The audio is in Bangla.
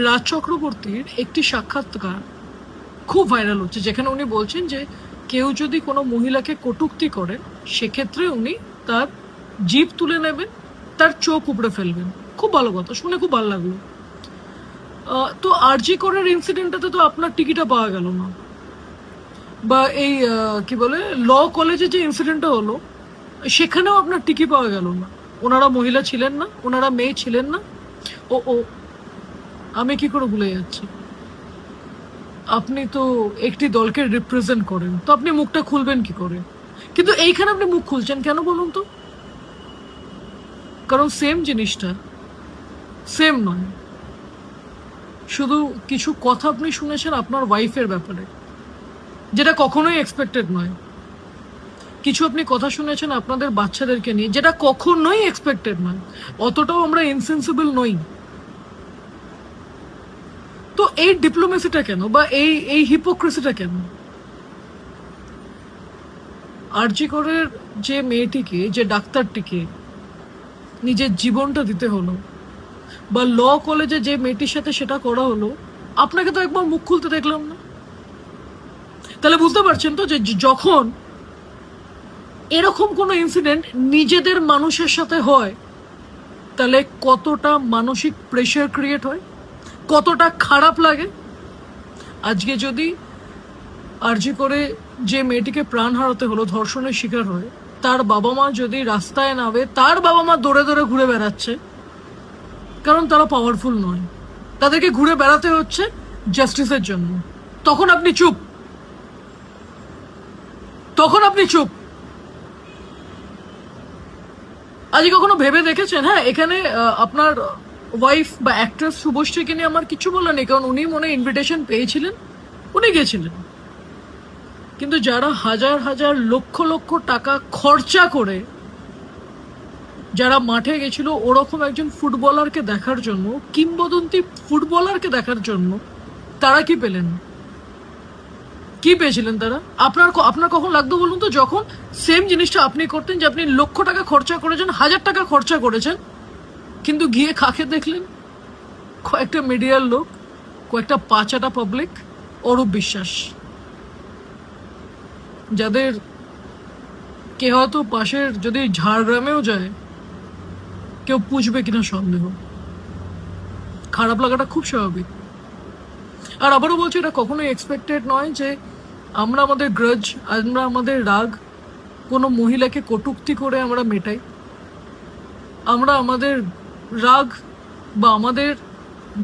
রাজ চক্রবর্তীর একটি সাক্ষাৎকার খুব ভাইরাল হচ্ছে, যেখানে উনি বলছেন যে কেউ যদি কোনো মহিলাকে কটূক্তি করে সেক্ষেত্রে উনি তার জিভ তুলে নেবেন, তার চোখ উপড়ে ফেলবেন। খুব ভালো কথা, শুনে খুব ভালো লাগলো। তো আরজি করের ইনসিডেন্টটাতে তো আপনার টিকিটটা পাওয়া গেল না, বা এই কি বলে ল কলেজে যে ইনসিডেন্টটা হলো সেখানেও আপনার টিকি পাওয়া গেল না। ওনারা মহিলা ছিলেন না, ওনারা মেয়ে ছিলেন না। ও ও আমি কি করে ভুলে যাচ্ছি, আপনি তো একটি দলকে রিপ্রেজেন্ট করেন, তো আপনি মুখটা খুলবেন কি করে? কিন্তু এইখানে আপনি মুখ খুলছেন কেন বলুন তো? কারণ সেম জিনিসটা সেম নয়। শুধু কিছু কথা আপনি শুনেছেন আপনার ওয়াইফের ব্যাপারে, যেটা কখনোই এক্সপেক্টেড নয়। কিছু আপনি কথা শুনেছেন আপনাদের বাচ্চাদেরকে নিয়ে, যেটা কখনোই এক্সপেক্টেড নয়। অতটাও আমরা ইনসেন্সিবল নই। তো এই ডিপ্লোমেসিটা কেন, বা এই এই হিপোক্রেসিটা কেন? আরজি করের যে মেয়েটিকে, যে ডাক্তারটিকে নিজের জীবনটা দিতে হলো, বা ল কলেজে যে মেয়েটির সাথে সেটা করা হলো, আপনাকে তো একবার মুখ খুলতে দেখলাম না। তাহলে বুঝতে পারছেন তো যে যখন এরকম কোনো ইনসিডেন্ট নিজেদের মানুষের সাথে হয়, তাহলে কতটা মানসিক প্রেশার ক্রিয়েট হয়, কতটা খারাপ লাগে। আজকে যদি আরজি করে যে মেয়েটিকে প্রাণ হারাতে হলো, ধর্ষণের শিকার হয়, তার বাবা মা যদি রাস্তায় নামে, তার বাবা মা দৌড়ে দৌড়ে ঘুরে বেড়াচ্ছে, কারণ তারা পাওয়ারফুল নয়, তাদেরকে ঘুরে বেড়াতে হচ্ছে জাস্টিসের জন্য, তখন আপনি চুপ, তখন আপনি চুপ। আজ কখনো ভেবে দেখেছেন? হ্যাঁ, এখানে আপনার ওয়াইফ বা অ্যাক্ট্রেস শুভশ্রীকে নিয়ে আমার কিছু বলার নেই, কারণ উনি মনে ইনভিটেশন পেয়েছিলেন, উনি গেছিলেন। কিন্তু যারা হাজার হাজার লক্ষ লক্ষ টাকা খরচা করে যারা মাঠে গেছিল ওরকম একজন ফুটবলারকে দেখার জন্য, কিংবদন্তি ফুটবলারকে দেখার জন্য, তারা কি পেলেন? কি পেয়েছিলেন তারা? আপনার কখন লাগতো বলুন তো, যখন সেম জিনিসটা আপনি করতেন, যে আপনি লক্ষ টাকা খরচা করেছেন, হাজার টাকা খরচা করেছেন, কিন্তু গিয়ে কাকে দেখলেন? কয়েকটা মিডিয়ার লোক, কয়েকটা পাচাটা পাবলিক, অরূপ বিশ্বাস, যাদের কে হয়তো পাশের যদি ঝাড়গ্রামেও যায় কেউ পুষবে কিনা সন্দেহ। খারাপ লাগাটা খুব স্বাভাবিক। আর আবারও বলছি, এটা কখনোই এক্সপেক্টেড নয় যে আমরা আমাদের গ্রাজ, আমরা আমাদের রাগ কোনো মহিলাকে কটূক্তি করে আমরা মেটাই। আমরা আমাদের রাগ বা আমাদের